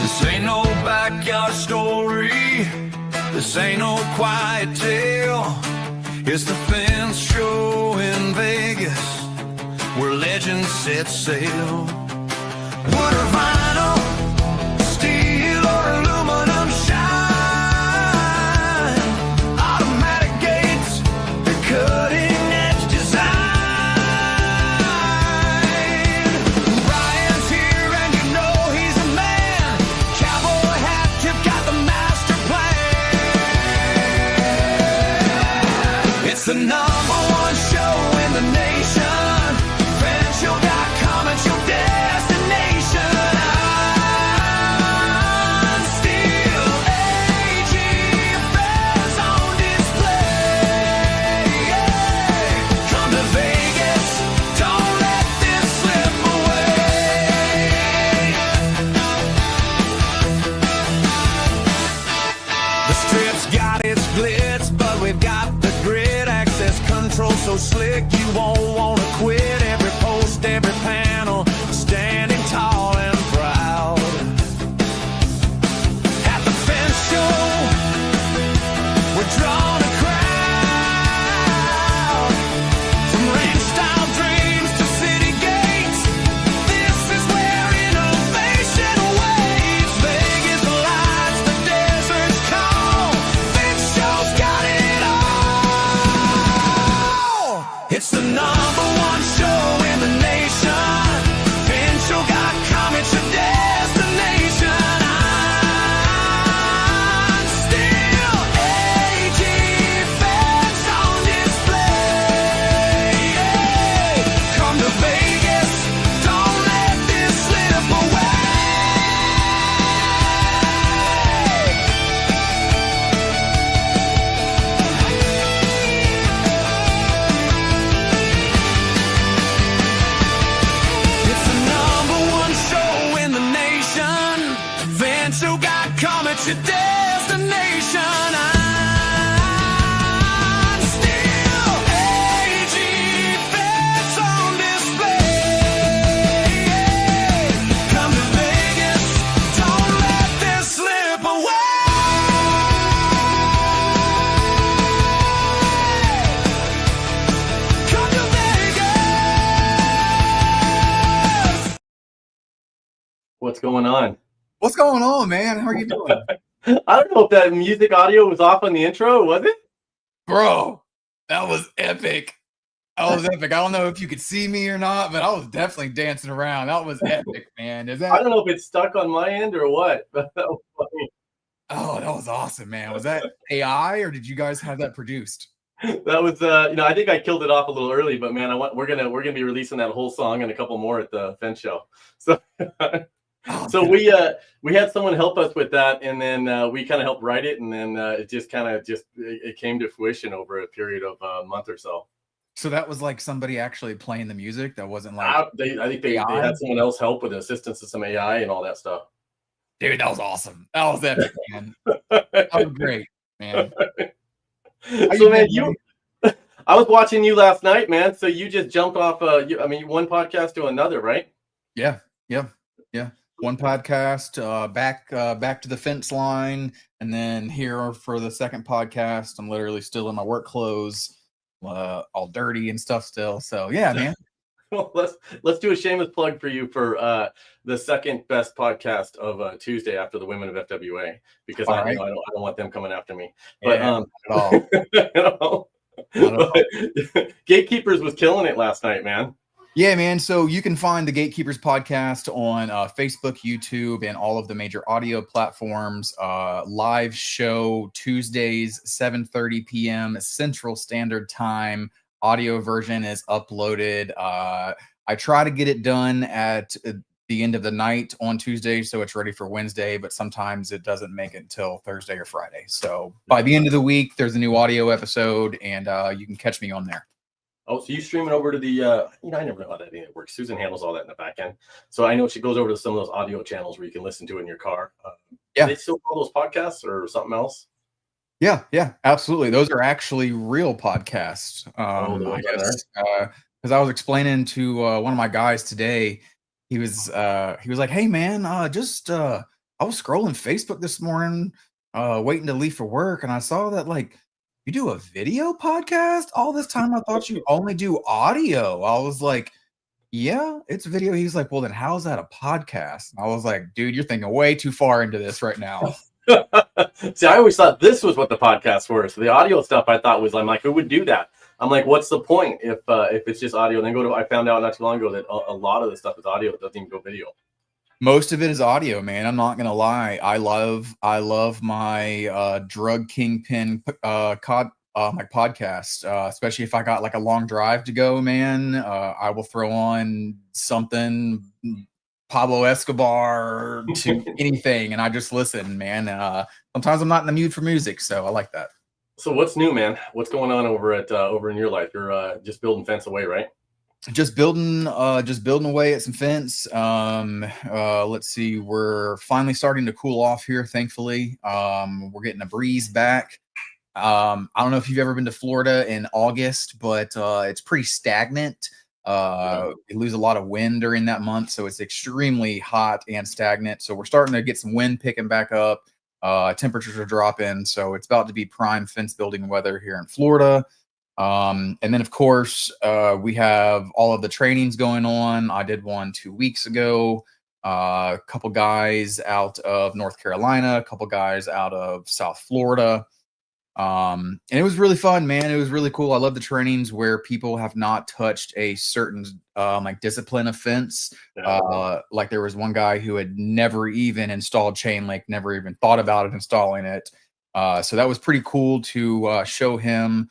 This ain't no backyard story. This ain't no quiet tale. It's the Fence Show in Vegas, where legends set sail. Wood or vinyl, steel or aluminum shine. Automatic gates, the cutting edge design. Brian's here and you know he's a man. Cowboy hat tip got the master plan. It's the number one show in the nation. FanShow.com, it's your destination. I'm still AG, fans on display. Come to Vegas, don't let this slip away. The strip's got its glitz, but we've got the grid. Access control so slick you won't want to quit. Every post, every panel, standing tall and proud. At the Fence Show, we're drawing a crowd. From ranch-style dreams to city gates, this is where innovation waits. Vegas lights, the desert's call. Fence Show's got it all. It's the number one show in the nation. FanShow.com, it's your destination. I'm still AG, fans on display. Come to Vegas, don't let this slip away. It's the number one show in the nation. FanShow.com, it's your destination. I'm still AG, fans on display. Come to Vegas, don't let this slip away. Come to Vegas. What's going on? What's going on, man? How are you doing? I don't know if that music audio was off on the intro, was it? Bro, that was epic. That was epic. I don't know if you could see me or not, but I was definitely dancing around. That was epic, man. Is I that? don't know if it's stuck on my end or what, but that was funny. Oh, that was awesome, man. Was that AI or did you guys have that produced? That was I think I killed it off a little early, but man, we're gonna be releasing that whole song and a couple more at the Fence Show. So so we had someone help us with that, and then we kind of helped write it, and then it just it came to fruition over a period of a month or so. So that was like somebody actually playing the music. That wasn't like, I think they had someone else help with assistance to some AI and all that stuff. dude, that was awesome. That was epic, man. That was great, man. So man, I was watching you last night, man. So you just jumped off one podcast to another, right? Yeah. One podcast, back to the fence line, and then here for the second podcast. I'm literally still in my work clothes, all dirty and stuff still. So yeah, man. Well, let's do a shameless plug for you for the second best podcast of Tuesday after the Women of FWA, because I don't want them coming after me. But Not at all. Gatekeepers was killing it last night, man. Yeah, man. So you can find the Gatekeepers podcast on Facebook, YouTube, and all of the major audio platforms. Live show Tuesdays, 7:30 p.m. Central Standard Time. Audio version is uploaded. I try to get it done at the end of the night on Tuesday, so it's ready for Wednesday, but sometimes it doesn't make it until Thursday or Friday. So by the end of the week, there's a new audio episode, and you can catch me on there. Oh, so you stream it over to the, I never know how that works. Susan handles all that in the back end. So I know she goes over to some of those audio channels where you can listen to it in your car. Yeah. Do they still call those podcasts or something else? Yeah, absolutely. Those are actually real podcasts. I guess, because I was explaining to one of my guys today, he was like, "Hey man, just I was scrolling Facebook this morning, waiting to leave for work, and I saw that like you do a video podcast. All this time, I thought you only do audio. I was like, yeah, it's video. He's like, well, then how's that a podcast? I was like, dude, you're thinking way too far into this right now. See, I always thought this was what the podcasts were. So the audio stuff I thought was, I'm like, who would do that? I'm like, what's the point if it's just audio? And then I found out not too long ago that a lot of the stuff is audio. It doesn't even go video. Most of it is audio, man. I'm not gonna lie. I love my drug kingpin my podcast, especially if I got like a long drive to go, man. I will throw on something Pablo Escobar to anything, and I just listen, man. Sometimes I'm not in the mood for music, so I like that. So what's new, man? What's going on over in your life? You're just building fence away, right? Just building away at some fence. Let's see, we're finally starting to cool off here, thankfully. We're getting a breeze back. I don't know if you've ever been to Florida in August, but it's pretty stagnant. You lose a lot of wind during that month, so it's extremely hot and stagnant. So we're starting to get some wind picking back up. Temperatures are dropping, so it's about to be prime fence building weather here in Florida. And then of course, we have all of the trainings going on. I did one 2 weeks ago. A couple guys out of North Carolina, a couple guys out of South Florida. And it was really fun, man. It was really cool. I love the trainings where people have not touched a certain like discipline of fence. Like there was one guy who had never even installed chain link, never even thought about it installing it. So that was pretty cool to show him.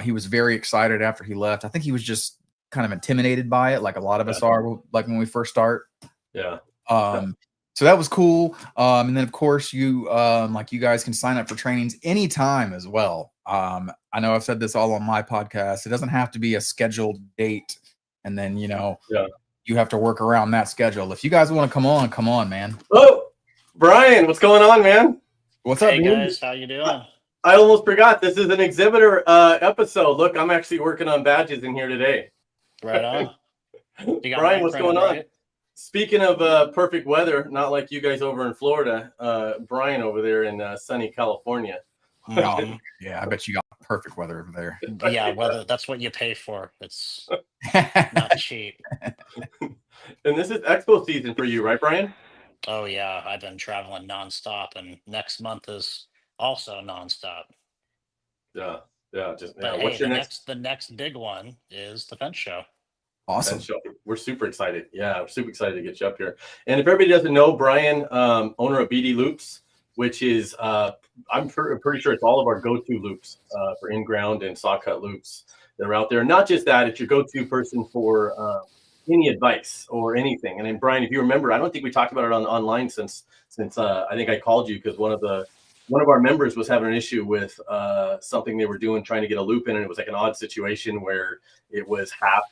He was very excited after he left. I think he was just kind of intimidated by it, like a lot of us are, like when we first start. Yeah. So that was cool. And then of course you guys can sign up for trainings anytime as well. I know I've said this all on my podcast. It doesn't have to be a scheduled date, and then you have to work around that schedule. If you guys want to come on, man. Oh, Brian, what's going on, man? What's up, Hey dude? guys, how you doing? I almost forgot. This is an exhibitor episode. Look, I'm actually working on badges in here today. Right on. You got Brian, mine what's printed, going on? right? Speaking of perfect weather, not like you guys over in Florida, Brian over there in sunny California. Oh, yeah, I bet you got perfect weather over there. Yeah, weather, that's what you pay for. It's not cheap. And this is expo season for you, right, Brian? Oh yeah, I've been traveling nonstop, and next month is also nonstop. Yeah. But What's hey, your next the next big one is the fence show. Awesome. show? We're super excited. Yeah, we're super excited to get you up here. And if everybody doesn't know, Brian, owner of BD Loops, which is I'm pretty sure it's all of our go-to loops for in-ground and saw cut loops that are out there. Not just that, it's your go-to person for any advice or anything. And then Brian, if you remember, I don't think we talked about it online since I think I called you because one of our members was having an issue with something they were doing, trying to get a loop in, and it was like an odd situation where it was half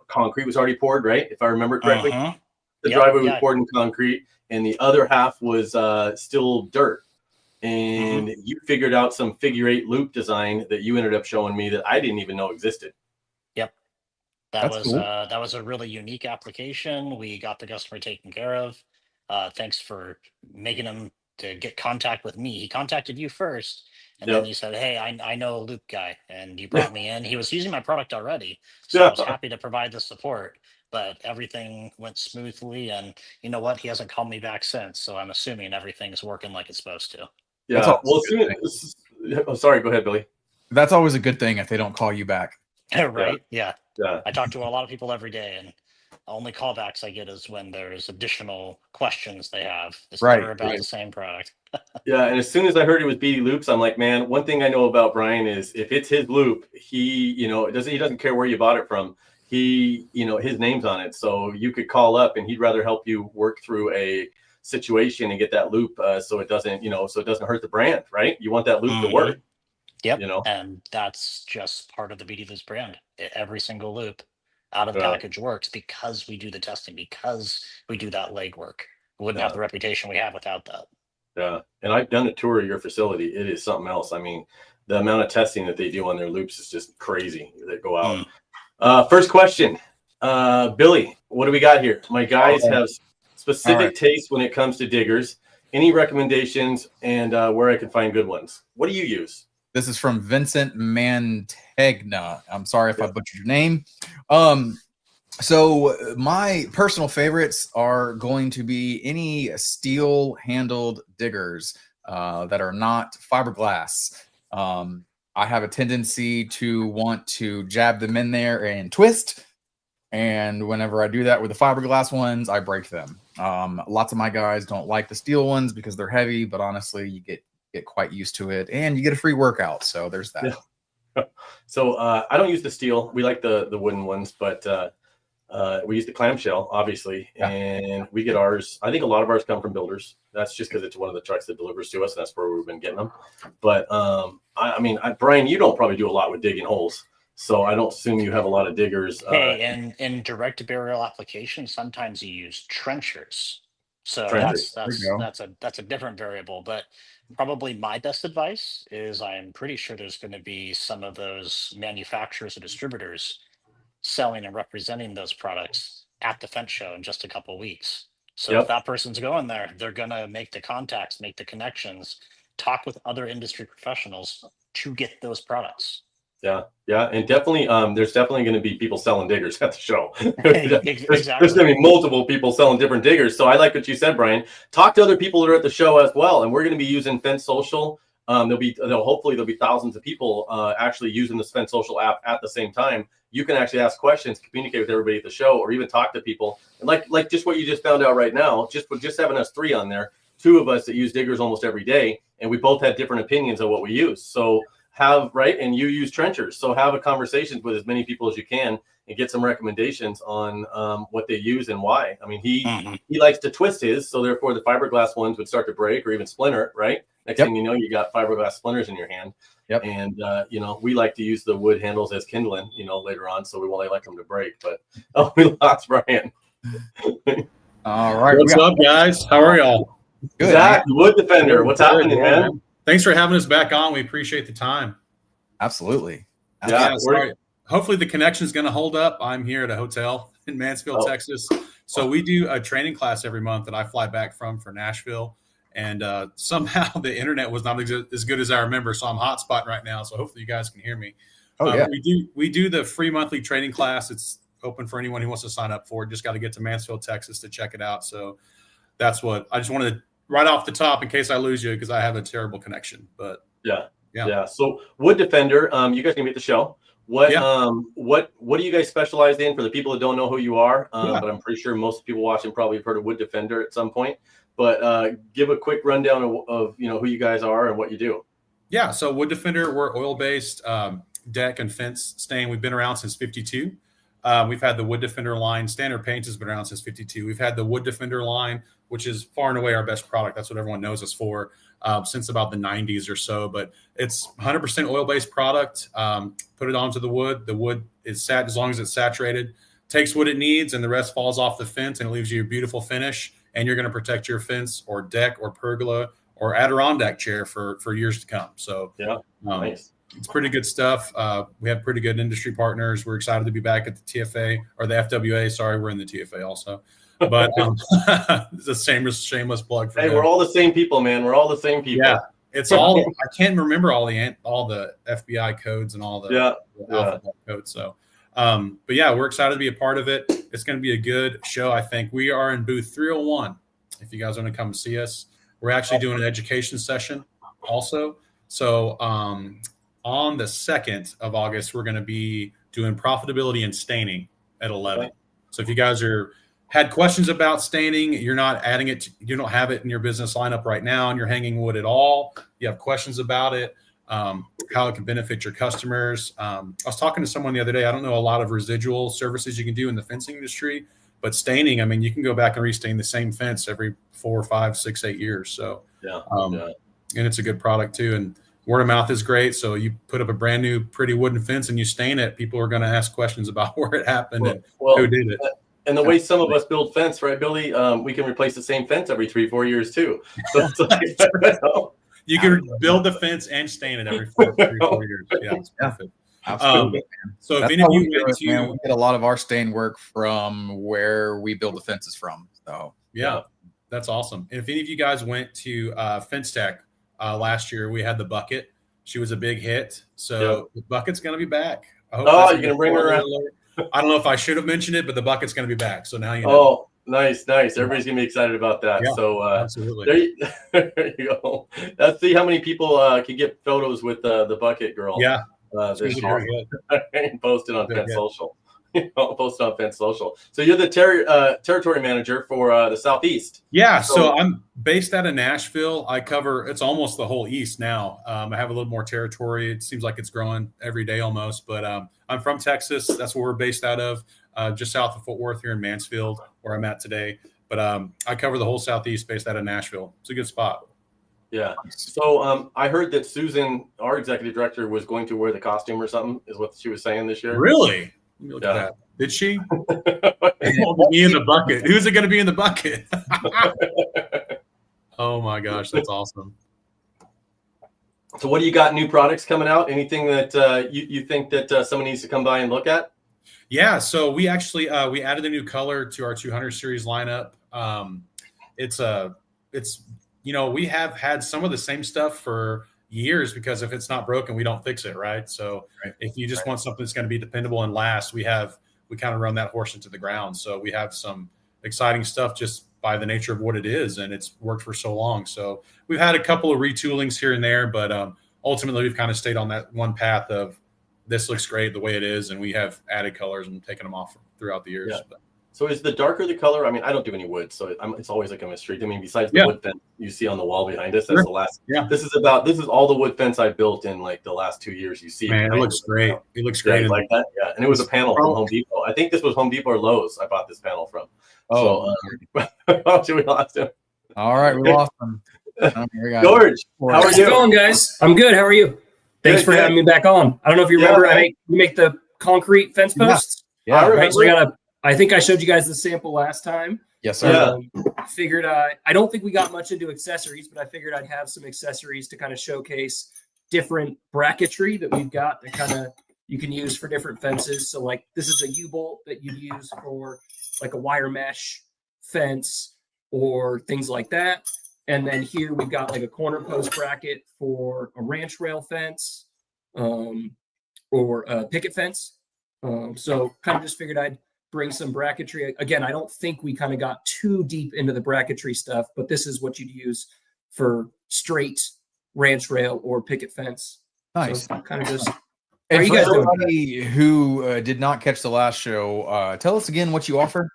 concrete was already poured, right? If I remember correctly, the driveway was poured in concrete, and the other half was still dirt. And you figured out some figure 8 loop design that you ended up showing me that I didn't even know existed. Yep. That's cool. That was a really unique application. We got the customer taken care of. Thanks for making him to get contact with me. He contacted you first, and then you said, "Hey, I know a loop guy," and you brought me in. He was using my product already, so I was happy to provide the support. But everything went smoothly, and you know what? He hasn't called me back since, so I'm assuming everything's working like it's supposed to. Yeah. Well, sorry. Go ahead, Billy. That's always a good thing if they don't call you back. Right? Yeah. Yeah. I talk to a lot of people every day, and only callbacks I get is when there's additional questions they have. It's never about the same product. Yeah, and as soon as I heard it was BD Loops, I'm like, man, one thing I know about Brian is if it's his loop, he doesn't care where you bought it from. His name's on it. So you could call up and he'd rather help you work through a situation and get that loop so it doesn't hurt the brand, right? You want that loop to work. Yep. And that's just part of the BD Loops brand. Every single loop out of the package works because we do the testing, because we do that legwork. We wouldn't have the reputation we have without that. Yeah. And I've done a tour of your facility. It is something else. I mean, the amount of testing that they do on their loops is just crazy that go out. First question, Billy, what do we got here? My guys have specific tastes when it comes to diggers. any recommendations and where I can find good ones. What do you use? This is from Vincent Mantegna. I'm sorry if I butchered your name. So my personal favorites are going to be any steel-handled diggers that are not fiberglass. I have a tendency to want to jab them in there and twist. And whenever I do that with the fiberglass ones, I break them. Lots of my guys don't like the steel ones because they're heavy, but honestly, you get quite used to it and you get a free workout. So there's that. Yeah. So I don't use the steel. We like the wooden ones, but we use the clamshell, obviously, and we get ours. I think a lot of ours come from builders. That's just because it's one of the trucks that delivers to us. And that's where we've been getting them. But I mean, Brian, you don't probably do a lot with digging holes. So I don't assume you have a lot of diggers. Hey, in direct burial applications, sometimes you use trenchers. So Trenchers. that's a different variable. But probably my best advice is I'm pretty sure there's going to be some of those manufacturers or distributors selling and representing those products at the fence show in just a couple weeks. So if that person's going there, they're going to make the contacts, make the connections, talk with other industry professionals to get those products. Yeah, and definitely, there's definitely going to be people selling diggers at the show. Exactly. There's going to be multiple people selling different diggers. So I like what you said, Brian. Talk to other people that are at the show as well. And we're going to be using Fence Social. Hopefully there'll be thousands of people actually using the Fence Social app at the same time. You can actually ask questions, communicate with everybody at the show, or even talk to people. And like just what you just found out right now, just having us three on there, two of us that use diggers almost every day, and we both had different opinions of what we use. So and you use trenchers, so have a conversation with as many people as you can and get some recommendations on what they use and why. I mean, he likes to twist his, so therefore the fiberglass ones would start to break or even splinter, right? Next thing you know, you got fiberglass splinters in your hand. And we like to use the wood handles as kindling, later on, so we won't like them to break. But we lost Brian. All right, what's up, guys? How are y'all? Good, Zach, Wood Defender, what's happening, man? Thanks for having us back on. We appreciate the time. Absolutely. Yeah, hopefully the connection is going to hold up. I'm here at a hotel in Mansfield, Texas. So we do a training class every month that I fly back from for Nashville. And somehow the internet was not as good as I remember. So I'm hotspotting right now. So hopefully you guys can hear me. We do the free monthly training class. It's open for anyone who wants to sign up for it. Just got to get to Mansfield, Texas to check it out. So that's what I just wanted to right off the top in case I lose you because I have a terrible connection. But yeah. So Wood Defender, you guys can be at the show. What do you guys specialize in for the people that don't know who you are? But I'm pretty sure most people watching probably have heard of Wood Defender at some point. But give a quick rundown of who you guys are and what you do. Yeah, so Wood Defender, we're oil-based deck and fence stain. We've been around since '52. We've had the Wood Defender line. Standard paint has been around since '52. We've had the Wood Defender line, which is far and away our best product. That's what everyone knows us for since about the 90s or so. But it's 100% oil-based product. Put it onto the wood. The wood is sat as long as it's saturated. Takes what it needs, and the rest falls off the fence, and it leaves you a beautiful finish. And you're going to protect your fence or deck or pergola or Adirondack chair for years to come. So nice. It's pretty good stuff. We have pretty good industry partners. We're excited to be back at the TFA or the FWA. Sorry, we're in the TFA also. But it's a shameless plug for them. We're all the same people, man. We're all the same people. Yeah, it's all. I can't remember all the FBI codes and all the alphabet codes. So, but yeah, we're excited to be a part of it. It's going to be a good show. I think we are in booth 301. If you guys want to come see us, we're actually doing an education session also. So on the 2nd of August, we're going to be doing profitability and staining at 11. So if you guys had questions about staining, you're not adding it, you don't have it in your business lineup right now, and you're hanging wood at all, you have questions about it, how it can benefit your customers. I was talking to someone the other day. I don't know a lot of residual services you can do in the fencing industry, but staining, I mean, you can go back and restain the same fence every 4, 5, 6, 8 years. So, and it's a good product too. And word of mouth is great. So you put up a brand new pretty wooden fence and you stain it, people are going to ask questions about where it happened and who did it. And the way some of us build fence, right, Billy? We can replace the same fence every 3-4 years too. So it's like, you can build the fence and stain it every 3-4 years. Yeah, it's perfect. Absolutely. So if any of you went we get a lot of our stain work from where we build the fences from. So yeah, That's awesome. And if any of you guys went to Fence Tech last year, we had the bucket. She was a big hit. So the bucket's going to be back. I hope you're going to bring her around. I don't know if I should have mentioned it, but the bucket's going to be back. So now you know. Oh, nice. Everybody's going to be excited about that. Yeah, so absolutely. There you go. Let's see how many people can get photos with the bucket girl. Yeah. This Very and post it on Fence Social. Post it on Fence Social. So you're the territory manager for the Southeast. Yeah. So I'm based out of Nashville. I cover, it's almost the whole East now. I have a little more territory. It seems like it's growing every day almost, but I'm from Texas. That's where we're based out of, just south of Fort Worth here in Mansfield, where I'm at today. But I cover the whole Southeast based out of Nashville. It's a good spot. Yeah. So I heard that Susan, our executive director, was going to wear the costume or something, is what she was saying this year. Really? Let me look at that. Did she? Me in the bucket. Who's it going to be in the bucket? Oh my gosh, that's awesome. So what do you got? New products coming out? Anything that you think that someone needs to come by and look at? Yeah. So we actually we added a new color to our 200 series lineup. It's we have had some of the same stuff for years, because if it's not broken, we don't fix it, right? So if you just want something that's going to be dependable and last, we kind of run that horse into the ground. So we have some exciting stuff just by the nature of what it is, and it's worked for so long. So we've had a couple of retoolings here and there, but ultimately we've kind of stayed on that one path of this looks great the way it is, and we have added colors and taken them off throughout the years. Yeah. So is the darker the color? I mean, I don't do any wood, so it's always like a mystery. I mean, besides the wood fence you see on the wall behind us, that's the last. Yeah. This is all the wood fence I built in like the last 2 years. You see, man, it looks great. It looks great. Like that, yeah. And it was a panel from Home Depot. I think this was Home Depot or Lowe's. I bought this panel from. Oh, so we lost him. All right, we lost him. George, how are How's you? it going, guys? I'm good. How are you? Thanks for having me back on. I don't know if you remember, we make the concrete fence posts. Yeah, I remember. Right, so I think I showed you guys the sample last time. Yes, sir. I figured I don't think we got much into accessories, but I figured I'd have some accessories to kind of showcase different bracketry that we've got that kind of you can use for different fences. So like this is a U-bolt that you use for like a wire mesh fence or things like that. And then here we've got like a corner post bracket for a ranch rail fence or a picket fence. So kind of just figured I'd bring some bracketry. Again, I don't think we kind of got too deep into the bracketry stuff, but this is what you'd use for straight ranch rail or picket fence. Nice. So kind of just. And for everybody who did not catch the last show, tell us again what you offer.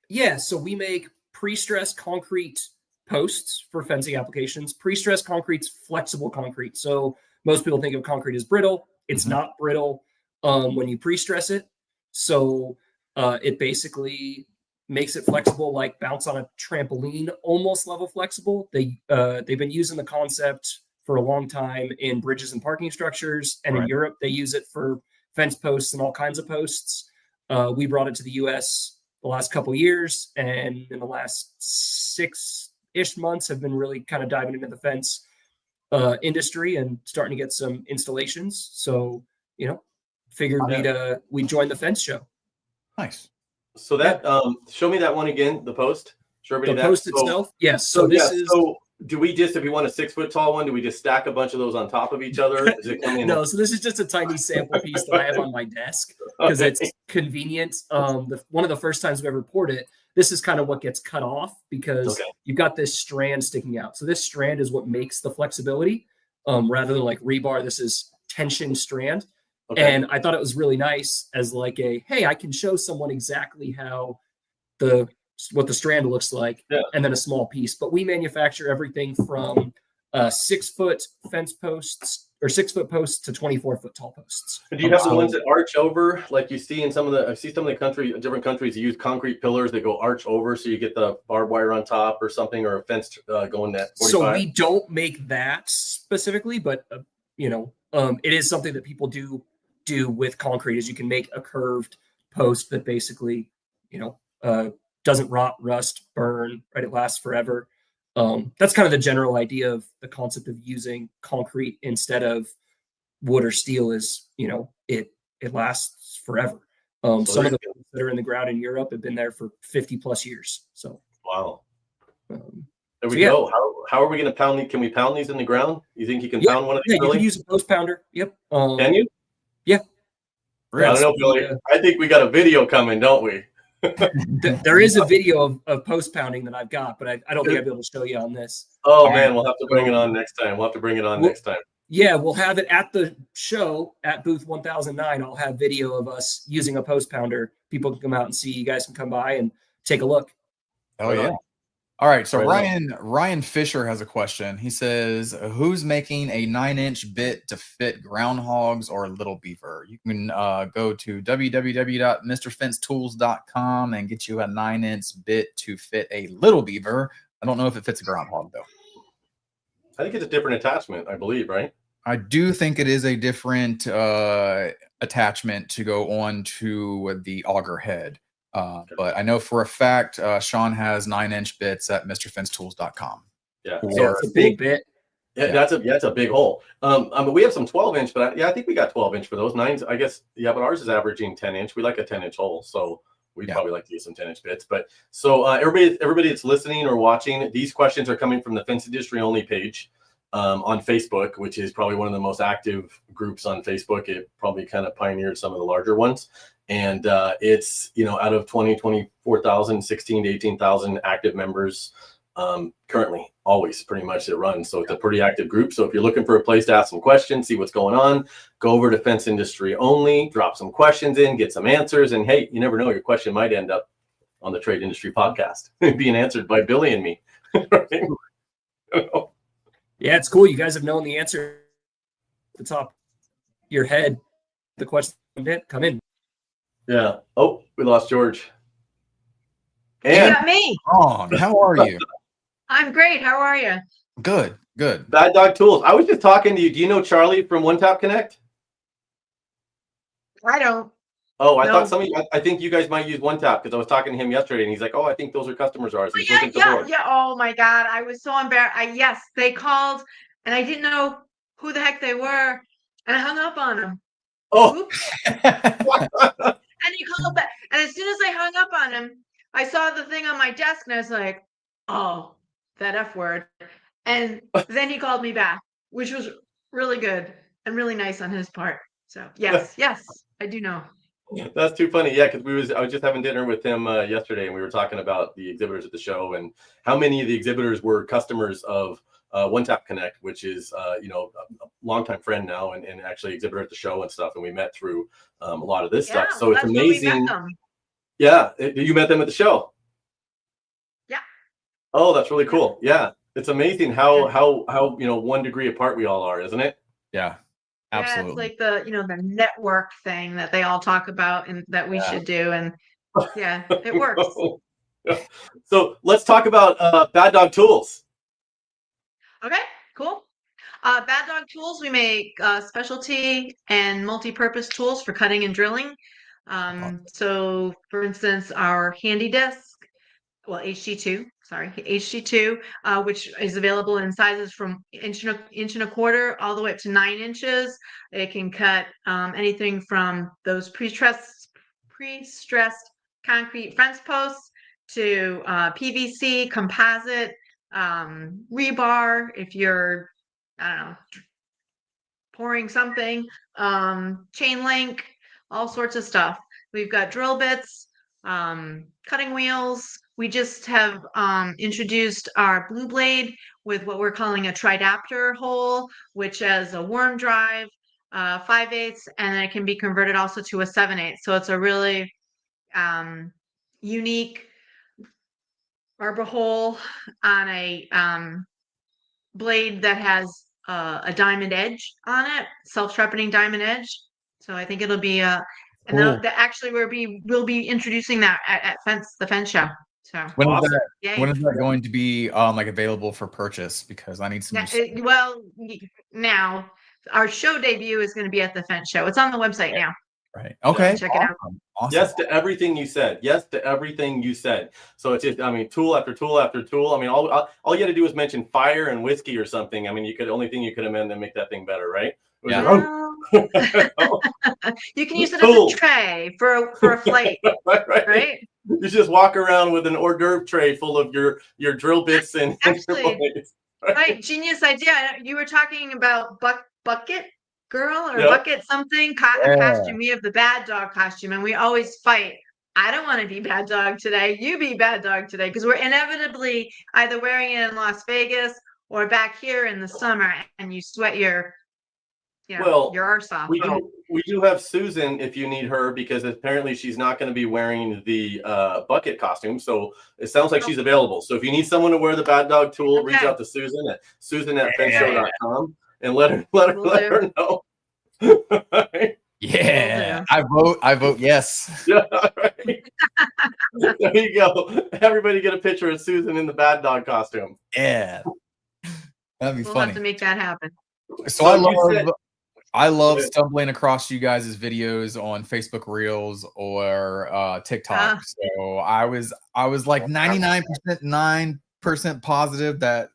Yeah, so we make pre-stressed concrete posts for fencing applications. Pre-stressed concrete's flexible concrete. So most people think of concrete as brittle. It's not brittle when you pre-stress it. So it basically makes it flexible, like bounce on a trampoline, almost level flexible. They've been using the concept for a long time in bridges and parking structures. And in Europe, they use it for fence posts and all kinds of posts. We brought it to the US the last couple of years. And in the last 6-ish months have been really kind of diving into the fence industry and starting to get some installations. So, figured we'd join the fence show. Nice. So that show me that one again, the post. Show everybody the post itself. Yes. So this is. So do we just, if we want a 6-foot tall one, do we just stack a bunch of those on top of each other? Is it coming? No. So this is just a tiny sample piece that I have on my desk because it's convenient. One of the first times we ever poured it, this is kind of what gets cut off because you've got this strand sticking out. So this strand is what makes the flexibility rather than like rebar. This is tension strand. And I thought it was really nice as like hey, I can show someone exactly how what the strand looks like and then a small piece. But we manufacture everything from 6-foot fence posts or 6-foot posts to 24-foot tall posts. Do you have the ones that arch over, like you see in some of the different countries use concrete pillars that go arch over, so you get the barbed wire on top or something, or a fence going that 45? So we don't make that specifically, but it is something that people do with concrete. Is you can make a curved post that basically doesn't rot, rust, burn, right? It lasts forever. That's kind of the general idea of the concept of using concrete instead of wood or steel is, it lasts forever. Some of the ones that are in the ground in Europe have been there for 50 plus years. So, wow. There we So, yeah. go. How are we going to pound these? Can we pound these in the ground? You think you can Yeah, pound one of yeah, these, you Billy? can use a post pounder. Yep. Can you? Yeah. I don't know, Billy. I think we got a video coming, don't we? There is a video of post pounding that I've got, but I don't think I'd be able to show you on this. Oh, man, we'll have to bring it on next time. Next time. Yeah, we'll have it at the show at booth 1009. I'll have video of us using a post pounder. People can come out and see. You guys can come by and take a look. Oh, yeah. All right. So Right Ryan Fisher has a question. He says, who's making a 9-inch bit to fit groundhogs or little beaver? You can go to www.mrfencetools.com and get you a 9-inch bit to fit a little beaver. I don't know if it fits a groundhog, though. I think it's a different attachment, I believe, right? I do think it is a different attachment to go on to the auger head. But I know for a fact Sean has 9-inch bits at mrfencetools.com. Yeah, So it's a big bit. Yeah, that's a big hole. I mean, we have some 12-inch, but I think we got 12-inch for those 9s. I guess, yeah, but ours is averaging 10-inch. We like a 10-inch hole, so we'd probably like to use some 10-inch bits. But so everybody that's listening or watching, these questions are coming from the Fence Industry Only page on Facebook, which is probably one of the most active groups on Facebook. It probably kind of pioneered some of the larger ones. And it's, out of 24,000, 16 to 18,000 active members currently, always pretty much that runs. So it's a pretty active group. So if you're looking for a place to ask some questions, see what's going on, go over to Fence Industry Only, drop some questions in, get some answers. And hey, you never know, your question might end up on the Trade Industry Podcast being answered by Billy and me. Yeah, it's cool. You guys have known the answer at the top of your head. The question didn't come in. Yeah. Oh, we lost George. You And got me. Wrong. How are you? I'm great. How are you? Good. Bad Dog Tools. I was just talking to you. Do you know Charlie from One Tap Connect? I don't. Oh, I No. thought I think you guys might use One Tap because I was talking to him yesterday and he's like, oh, I think those are customers of ours. He's looking at the board. Yeah. Oh my God. I was so embarrassed. Yes, they called and I didn't know who the heck they were. And I hung up on them. Oh, Oops. And he called back. And as soon as I hung up on him, I saw the thing on my desk and I was like, oh, that F word. And then he called me back, which was really good and really nice on his part. So yes, I do know. that's too funny. Yeah, because I was just having dinner with him yesterday and we were talking about the exhibitors at the show and how many of the exhibitors were customers of One Tap Connect, which is a longtime friend now and actually exhibitor at the show and stuff. And we met through a lot of this stuff. So it's that's where we met amazing. them. Yeah, you met them at the show. Yeah. Oh, that's really cool. Yeah, it's amazing how 1 degree apart we all are, isn't it? Yeah, absolutely. Yeah, it's like the network thing that they all talk about and that we should do. And yeah, it works. So let's talk about Bad Dog Tools. Okay, cool. Bad Dog Tools, we make specialty and multi-purpose tools for cutting and drilling. So for instance, our handy disc, HG2, which is available in sizes from inch and a quarter all the way up to 9 inches. It can cut anything from those pre-stressed concrete fence posts to PVC, composite, rebar, if you're, I don't know, pouring something, chain link, all sorts of stuff. We've got drill bits, cutting wheels. We just have introduced our Blue Blade with what we're calling a tridapter hole, which has a worm drive, 5/8, and then it can be converted also to a 7/8. So it's a really unique arbor hole on a blade that has a diamond edge on it, self-sharpening diamond edge. So I think it'll be and Cool. actually we'll be introducing that at the fence show. So When Awesome. when is that going to be available for purchase? Because I need some. now our show debut is going to be at the fence show. It's on the website now. Right. Okay. Check it out. Awesome. Yes to everything you said. Yes to everything you said. So it's just, tool after tool after tool. All you had to do was mention fire and whiskey or something. Only thing you could amend to make that thing better, right? Yeah. You can use it as a Cool. tray for a flight, right? You just walk around with an hors d'oeuvre tray full of your drill bits and your Actually, blades. right, genius idea. You were talking about bucket girl or Yep. bucket something a costume. We have the bad dog costume, and we always fight. I don't want to be bad dog today. You be bad dog today, because we're inevitably either wearing it in Las Vegas or back here in the summer, and you sweat your arse off. We do have Susan if you need her, because apparently she's not going to be wearing the bucket costume. So it sounds like she's available. So if you need someone to wear the bad dog tool, reach out to Susan at susan@fenshow.com and let her know. Yeah, I vote yes. Yeah, right. There you go. Everybody get a picture of Susan in the bad dog costume. Yeah, that'd be We'll funny. have to make that happen. So I love stumbling across you guys' videos on Facebook Reels or TikTok. So I was like 99% positive that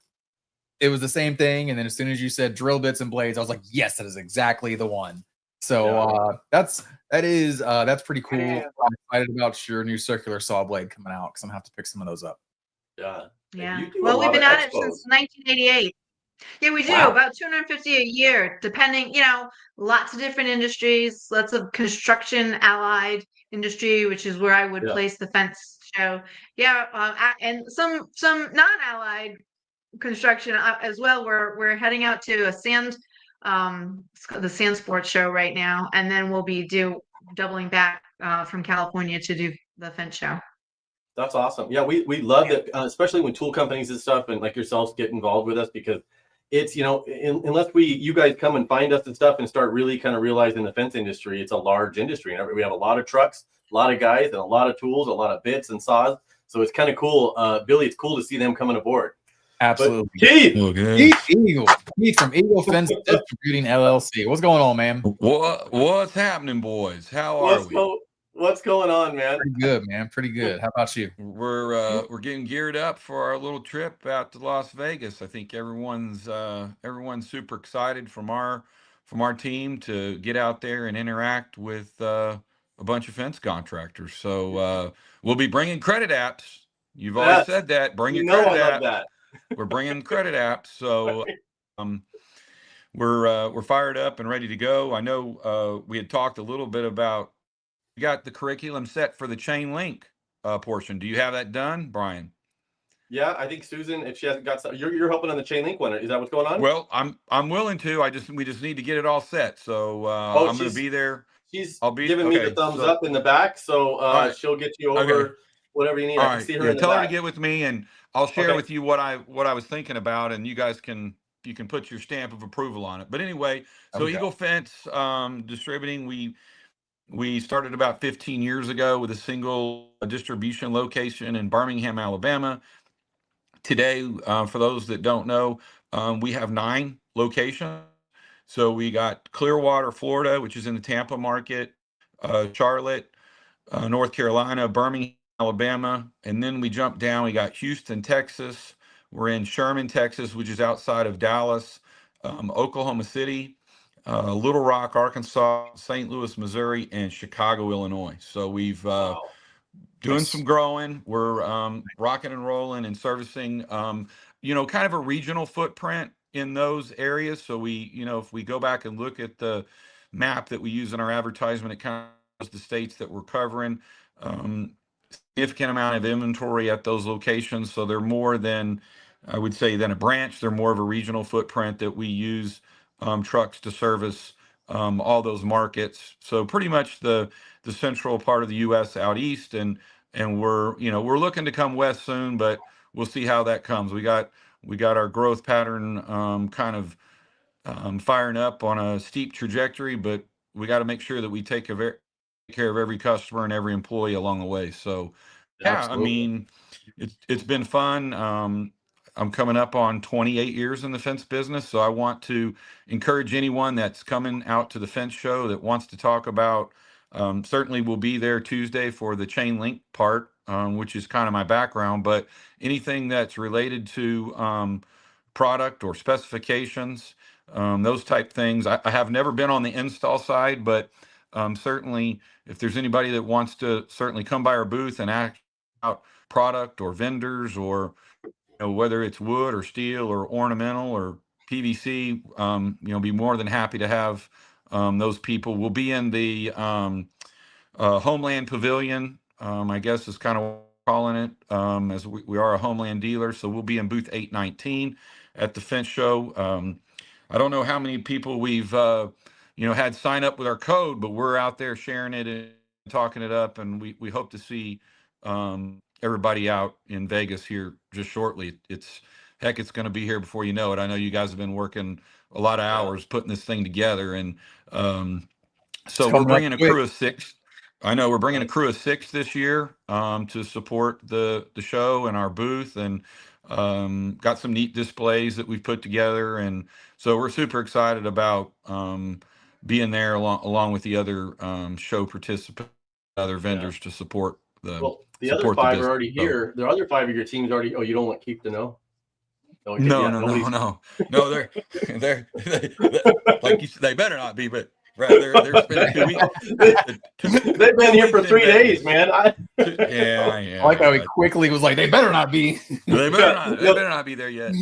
it was the same thing. And then as soon as you said drill bits and blades, I was like, yes, that is exactly the one. So that's pretty cool. I'm excited about your new circular saw blade coming out, because I'm gonna have to pick some of those up. Yeah. Yeah. Well, we've been at it since 1988. Yeah, we do about 250 a year, depending, lots of different industries, lots of construction allied industry, which is where I would place the fence show. Yeah, and some non-allied construction as well. We're heading out to the sand sports show right now, and then we'll be doubling back from California to do the fence show. That's awesome. Yeah, we love it, especially when tool companies and stuff and like yourselves get involved with us, because it's, unless you guys come and find us and stuff and start really kind of realizing the fence industry, it's a large industry. And we have a lot of trucks, a lot of guys, and a lot of tools, a lot of bits and saws. So it's kind of cool. Billy, it's cool to see them coming aboard. Absolutely. Keith from Eagle Fence Distributing LLC. What's going on, man? What's happening, boys? How are we? What's going on, man? Pretty good, man. Pretty good. How about you? We're getting geared up for our little trip out to Las Vegas. I think everyone's super excited from our team to get out there and interact with a bunch of fence contractors. So we'll be bringing credit apps. You've always said that. Bring your credit app. That. We're bringing credit apps. So we're fired up and ready to go. I know we had talked a little bit about. You got the curriculum set for the chain link portion. Do you have that done, Brian? Yeah, I think Susan, if she hasn't got some, you're helping on the chain link one. Is that what's going on? Well, I'm willing to. We just need to get it all set. So I'm going to be there. I'll be giving me the thumbs up in the back, so she'll get you over whatever you need. I can see her in the tell back. her to get with me, and I'll share with you what I was thinking about, and you guys can put your stamp of approval on it. But anyway, so Eagle Fence Distributing, we started about 15 years ago with a single distribution location in Birmingham, Alabama. Today, for those that don't know, we have 9 locations. So we got Clearwater, Florida, which is in the Tampa market, Charlotte, North Carolina, Birmingham, Alabama, and then we jump down. We got Houston, Texas. We're in Sherman, Texas, which is outside of Dallas, Oklahoma City, Little Rock, Arkansas, St. Louis, Missouri, and Chicago, Illinois. So we've doing some growing. We're rocking and rolling and servicing, kind of a regional footprint in those areas. So we, if we go back and look at the map that we use in our advertisement, it kind of shows the states that we're covering. Significant amount of inventory at those locations. So they're more than, I would say, than a branch. They're more of a regional footprint that we use trucks to service all those markets. So pretty much the central part of the U.S. out east, and we're looking to come west soon, but we'll see how that comes. We got our growth pattern kind of firing up on a steep trajectory, but we got to make sure that we take care of every customer and every employee along the way. So Absolutely. I mean, it's been fun. I'm coming up on 28 years in the fence business, so I want to encourage anyone that's coming out to the fence show that wants to talk about. Certainly we'll be there Tuesday for the chain link part, which is kind of my background, but anything that's related to product or specifications, those type things. I have never been on the install side, but certainly if there's anybody that wants to certainly come by our booth and ask out product or vendors, or whether it's wood or steel or ornamental or PVC, be more than happy to have those people. We'll be in the Homeland Pavilion, I guess is kind of calling it, as we are a Homeland dealer. So we'll be in booth 819 at the Fence Show. I don't know how many people we've had sign up with our code, but we're out there sharing it and talking it up, and we hope to see everybody out in Vegas here just shortly. It's going to be here before you know it. I know you guys have been working a lot of hours putting this thing together, and so we're bringing a crew of 6. I know we're bringing a crew of 6 this year to support the show and our booth, and got some neat displays that we've put together, and so we're super excited about being there along with the other show participants, other vendors to support the. The other 5 are already here. The other 5 of your team's already. Oh, you don't want Keith to know? No. They're like you said, they better not be, but they're spending 2 weeks. They've been here for 3 days, man. Yeah. I like how he quickly was like, they better not be. They better not be there yet.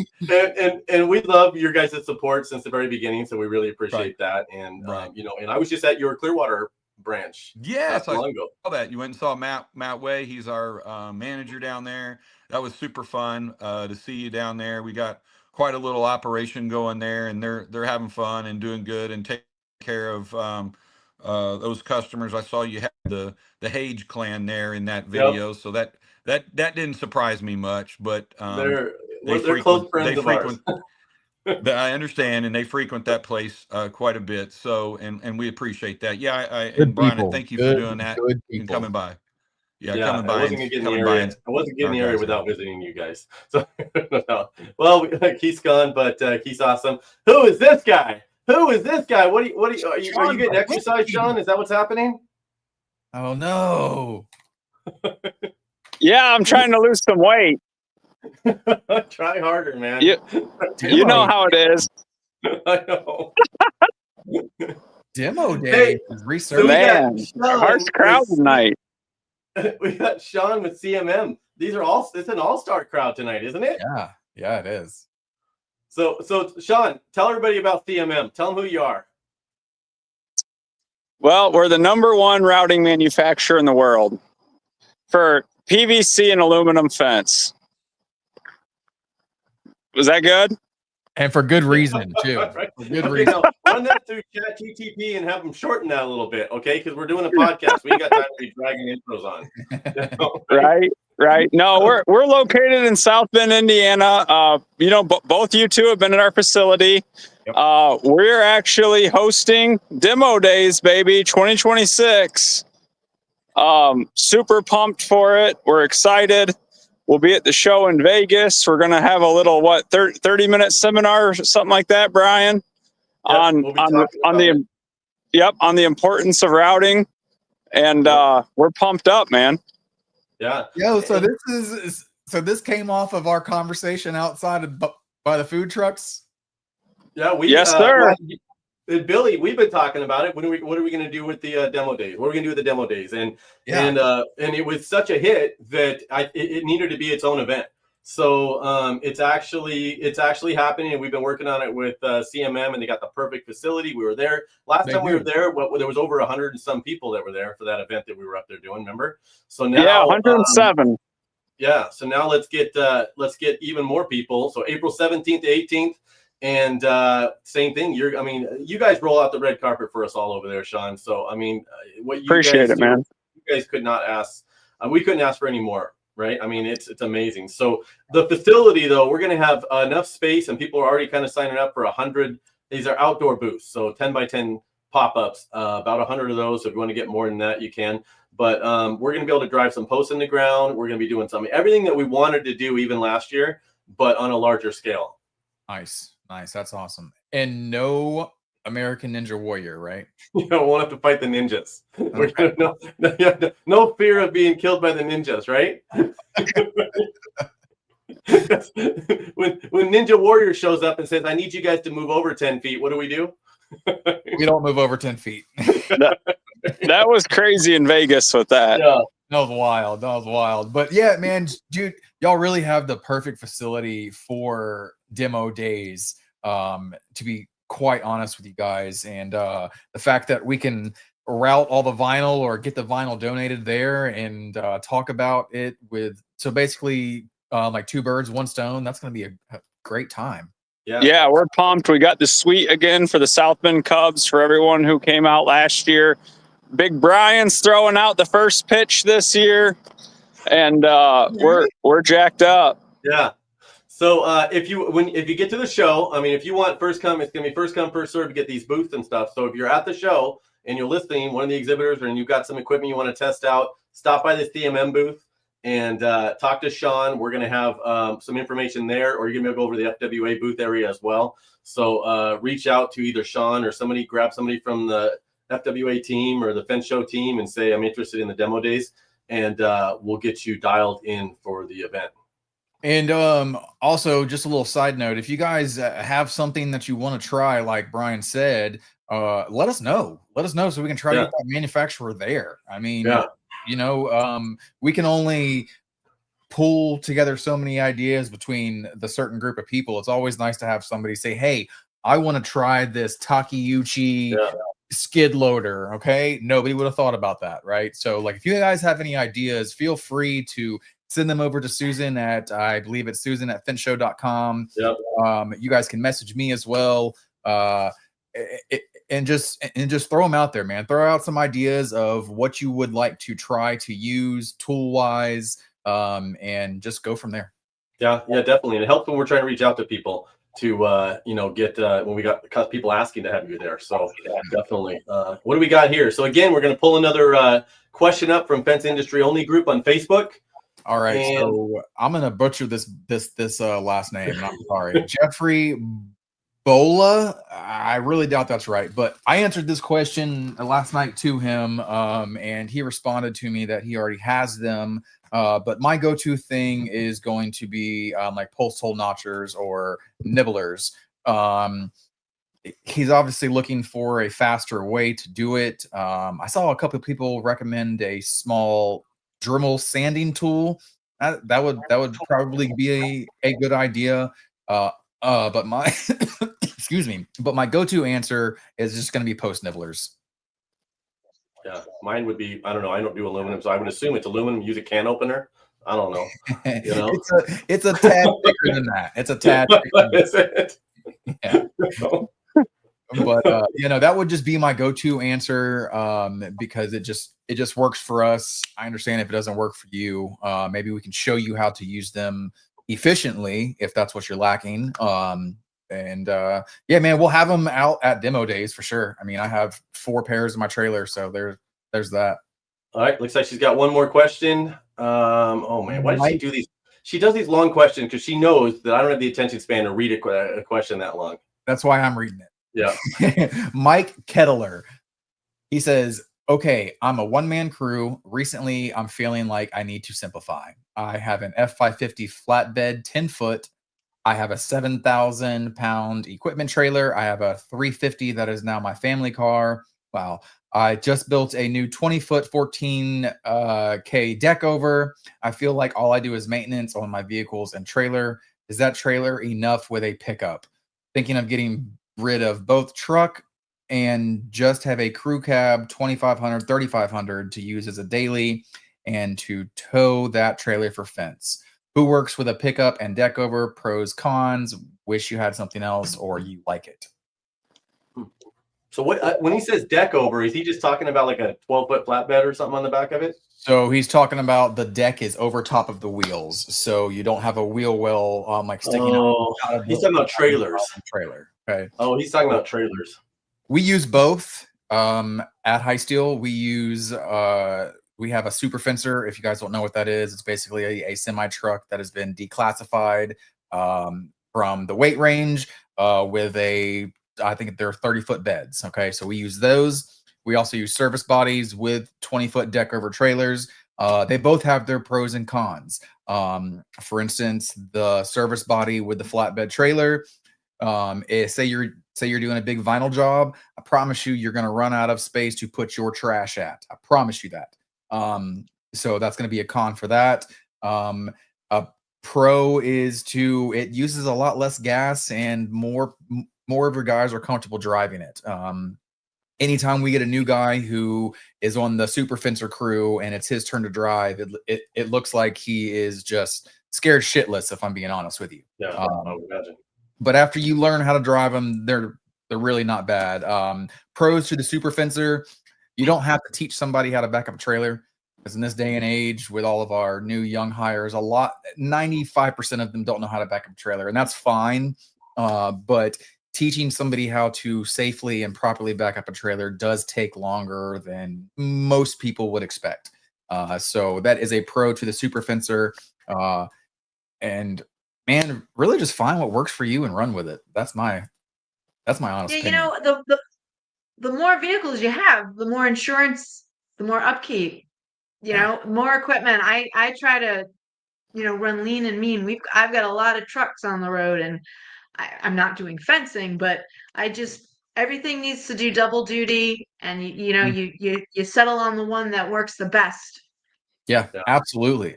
And we love your guys' support since the very beginning, so we really appreciate that. And and I was just at your Clearwater branch. Yes, I saw that. You went and saw Matt Way. He's our manager down there. That was super fun to see you down there. We got quite a little operation going there, and they're having fun and doing good and taking care of those customers. I saw you had the Hage clan there in that video, so that didn't surprise me much. But they're close friends of ours. I understand, and they frequent that place quite a bit. So, and we appreciate that. Yeah, Good and Brian, people. thank you Good, for doing that and coming by. Coming by. I wasn't gonna get in the area. I wasn't getting in the area without visiting you guys. So, no. Well, Keith's gone, but Keith's awesome. Who is this guy? What are you getting exercise, Sean? Is that what's happening? Oh no. Yeah, I'm trying to lose some weight. Try harder, man. You know how it is. I know. Demo day. So man, harsh crowd tonight. We got Sean with CMM. It's an all-star crowd tonight, isn't it? Yeah, it is. So Sean, tell everybody about CMM. Tell them who you are. Well, we're the #1 routing manufacturer in the world for PVC and aluminum fence. Was that good? And for good reason, too. Right. For good reason. Now, run that through ChatGPT and have them shorten that a little bit, okay? Because we're doing a podcast. We ain't got time to be dragging intros on. Right. No, we're located in South Bend, Indiana. Both you two have been in our facility. Yep. We're actually hosting Demo Days, baby, 2026. Super pumped for it. We're excited. We'll be at the show in Vegas. We're going to have a little 30-minute seminar or something like that, Brian, on the importance of routing, and we're pumped up, man. Yeah. So this came off of our conversation outside by the food trucks. Yeah, yes, sir. Billy, we've been talking about it. What are we going to do with the demo days? What are we going to do with the demo days? And it was such a hit that it needed to be its own event. So it's actually happening, and we've been working on it with CMM, and they got the perfect facility. We were there last time we were there. There was over 100 and some people that were there for that event that we were up there doing. Remember? So now 107. So now let's get even more people. So April 17th to 18th. And same thing. You guys roll out the red carpet for us all over there, Sean. So what you appreciate it, man. You guys could not ask. We couldn't ask for any more, right? It's amazing. So the facility, though, we're going to have enough space, and people are already kind of signing up for 100. These are outdoor booths, so 10 by 10 pop-ups. About 100 of those. So if you want to get more than that, you can. But we're going to be able to drive some posts in the ground. We're going to be doing everything that we wanted to do even last year, but on a larger scale. Nice. That's awesome. And no American Ninja Warrior, right? Won't have to fight the ninjas. Okay. No fear of being killed by the ninjas, right? when Ninja Warrior shows up and says, "I need you guys to move over 10 feet," what do we do? We don't move over 10 feet. That was crazy in Vegas with that. Yeah. That was wild. That was wild. But yeah, man, dude, y'all really have the perfect facility for demo days. To be quite honest with you guys, and the fact that we can route all the vinyl or get the vinyl donated there and talk about it with, so basically like two birds, one stone. That's going to be a great time. Yeah, we're pumped. We got the suite again for the South Bend Cubs for everyone who came out last year. Big Brian's throwing out the first pitch this year, and we're jacked up. Yeah. So if you get to the show, I mean, if you want first come, it's gonna be first come first serve to get these booths and stuff. So if you're at the show and you're listening, one of the exhibitors, and you've got some equipment you want to test out, stop by this DMM booth and talk to Sean. We're gonna have some information there, or you're gonna go over to the FWA booth area as well. So reach out to either Sean or grab somebody from the FWA team or the Fence Show team and say, I'm interested in the demo days, and we'll get you dialed in for the event. And also, just a little side note, if you guys have something that you want to try, like Brian said, let us know. Let us know so we can try to get that manufacturer there. I mean, we can only pull together so many ideas between the certain group of people. It's always nice to have somebody say, hey, I want to try this Takeuchi skid loader. Okay. Nobody would have thought about that. Right. So like, if you guys have any ideas, feel free to send them over to Susan at, I believe it's Susan at fentshow.com. You guys can message me as well. And just throw them out there, man. Throw out some ideas of what you would like to try to use tool wise, and just go from there. Yeah, definitely. And it helps when we're trying to reach out to people to, get when we got people asking to have you there. So definitely. What do we got here? So again, we're going to pull another question up from Fence Industry Only group on Facebook. All right, so I'm gonna butcher this last name, and I'm sorry. Jeffrey Bola. I really doubt that's right, but I answered this question last night to him, and he responded to me that he already has them. But my go-to thing is going to be like pulse hole notchers or nibblers. He's obviously looking for a faster way to do it. I saw a couple of people recommend a small Dremel sanding tool. That would probably be a good idea. But my excuse me, but my go-to answer is just going to be post nibblers. Yeah, mine would be, I don't know, I don't do aluminum, so I would assume it's aluminum. Use a can opener. I don't know. It's a tad thicker than that. It's a tad. Is it? Yeah. But that would just be my go-to answer, because it just works for us. I understand if it doesn't work for you. Maybe we can show you how to use them efficiently if that's what you're lacking. Man, we'll have them out at demo days for sure. I mean, I have 4 pairs in my trailer, so there's that. All right, looks like she's got one more question. Oh man, why does she do these? She does these long questions because she knows that I don't have the attention span to read a question that long. That's why I'm reading it. Yeah. Mike Kettler. He says, okay, I'm a one-man crew. Recently, I'm feeling like I need to simplify. I have an F550 flatbed 10-foot. I have a 7,000-pound equipment trailer. I have a 350 that is now my family car. Wow. I just built a new 20-foot 14K deck over. I feel like all I do is maintenance on my vehicles and trailer. Is that trailer enough with a pickup? Thinking of getting rid of both truck and just have a crew cab 2,500, 3,500 to use as a daily and to tow that trailer for fence. Who works with a pickup and deck over? Pros, cons, wish you had something else or you like it. So what when he says deck over, is he just talking about like a 12-foot flatbed or something on the back of it? So he's talking about the deck is over top of the wheels, so you don't have a wheel well like sticking out of he's talking about trailers. Trailer. Okay. Oh, he's talking about trailers. We use both. At High Steel, we use we have a super fencer. If you guys don't know what that is, it's basically a semi truck that has been declassified from the weight range with I think they're 30-foot beds. Okay, so we use those. We also use service bodies with 20-foot deck over trailers. They both have their pros and cons. For instance, the service body with the flatbed trailer, say you're doing a big vinyl job, I promise you're going to run out of space to put your trash at. I promise you that. So that's going to be a con for that. A pro is it uses a lot less gas, and more of your guys are comfortable driving it. Anytime we get a new guy who is on the super fencer crew and it's his turn to drive, it looks like he is just scared shitless, if I'm being honest with you. Yeah, I would imagine. But after you learn how to drive them, they're really not bad. Pros to the super fencer: you don't have to teach somebody how to back up a trailer, because in this day and age, with all of our new young hires, 95% of them don't know how to back up a trailer, and that's fine. But teaching somebody how to safely and properly back up a trailer does take longer than most people would expect. So that is a pro to the super fencer. And man, really just find what works for you and run with it. That's my honest opinion. You know, the more vehicles you have, the more insurance, the more upkeep, you know, more equipment. I try to, run lean and mean. I've got a lot of trucks on the road, and I'm not doing fencing, but everything needs to do double duty, and you settle on the one that works the best. Yeah, absolutely.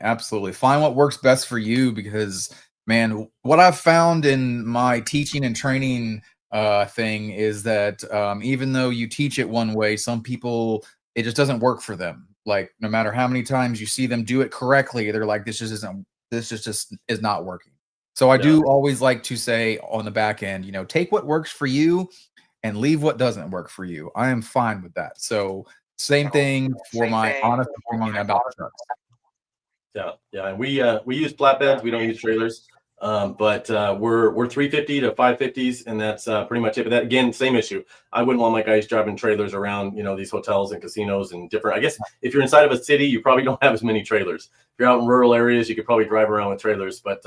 Find what works best for you, because man, what I've found in my teaching and training thing is that even though you teach it one way, some people, it just doesn't work for them. Like, no matter how many times you see them do it correctly, they're like, this just is not working. So I do always like to say on the back end, take what works for you and leave what doesn't work for you. I am fine with that. So same thing for my honest opinion about trucks. Yeah. And we use flatbeds. We don't use trailers. But we're 350 to 550s, and that's pretty much it. But that, again, same issue. I wouldn't want my guys driving trailers around, these hotels and casinos and different. I guess if you're inside of a city, you probably don't have as many trailers. If you're out in rural areas, you could probably drive around with trailers. But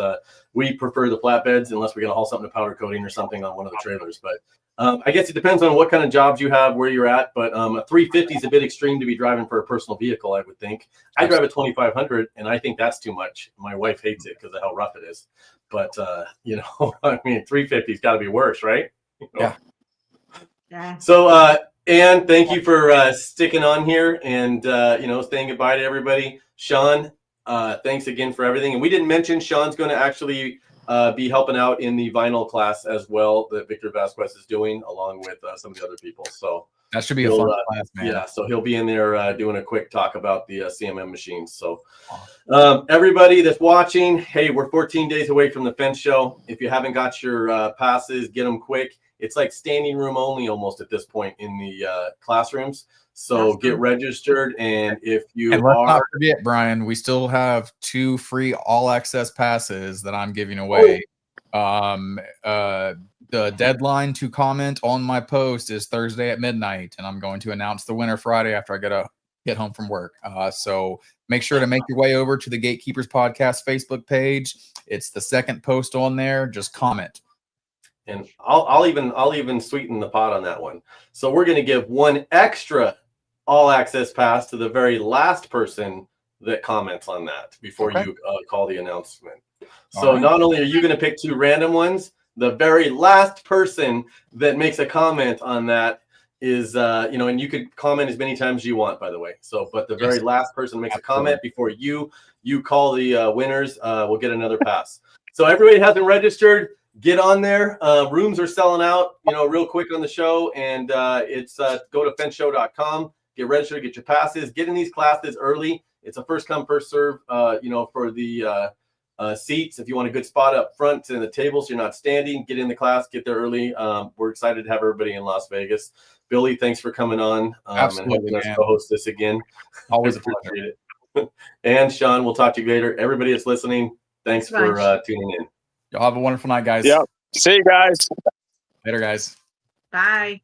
we prefer the flatbeds unless we're going to haul something to powder coating or something on one of the trailers. But I guess it depends on what kind of jobs you have, where you're at. But a 350 is a bit extreme to be driving for a personal vehicle, I would think. I drive a 2500, and I think that's too much. My wife hates it because of how rough it is. But, I mean, 350's got to be worse, right? Yeah. So, Ann, thank you for sticking on here and, saying goodbye to everybody. Sean, thanks again for everything. And we didn't mention Sean's going to actually be helping out in the vinyl class as well that Victor Vasquez is doing, along with some of the other people. So that should be a fun class, man. Yeah, so he'll be in there doing a quick talk about the CMM machines. So everybody that's watching, hey, we're 14 days away from the fence show. If you haven't got your passes, get them quick. It's like standing room only almost at this point in the classrooms. So get registered, and if you let's not forget, Brian, we still have 2 free all access passes that I'm giving away. The deadline to comment on my post is Thursday at midnight, and I'm going to announce the winner Friday after I get home from work. So make sure to make your way over to the Gatekeepers Podcast Facebook page. It's the second post on there. Just comment. And I'll even sweeten the pot on that one. So we're going to give one extra all access pass to the very last person that comments on that before you call the announcement. So not only are you going to pick 2 random ones, the very last person that makes a comment on that is, and you could comment as many times as you want, by the way. So, but the very last person makes a comment before you call the winners, will get another pass. So everybody hasn't registered, get on there. Rooms are selling out, real quick on the show, and it's go to fenceshow.com, get registered, get your passes, get in these classes early. It's a first come, first serve, for the seats. If you want a good spot up front in the table so you're not standing, get in the class, get there early. We're excited to have everybody in Las Vegas. Billy, thanks for coming on and helping us co-host this again. Always appreciate it. And Sean, we'll talk to you later. Everybody that's listening, thanks for tuning in. Y'all have a wonderful night, guys. Yep. See you guys. Later, guys. Bye.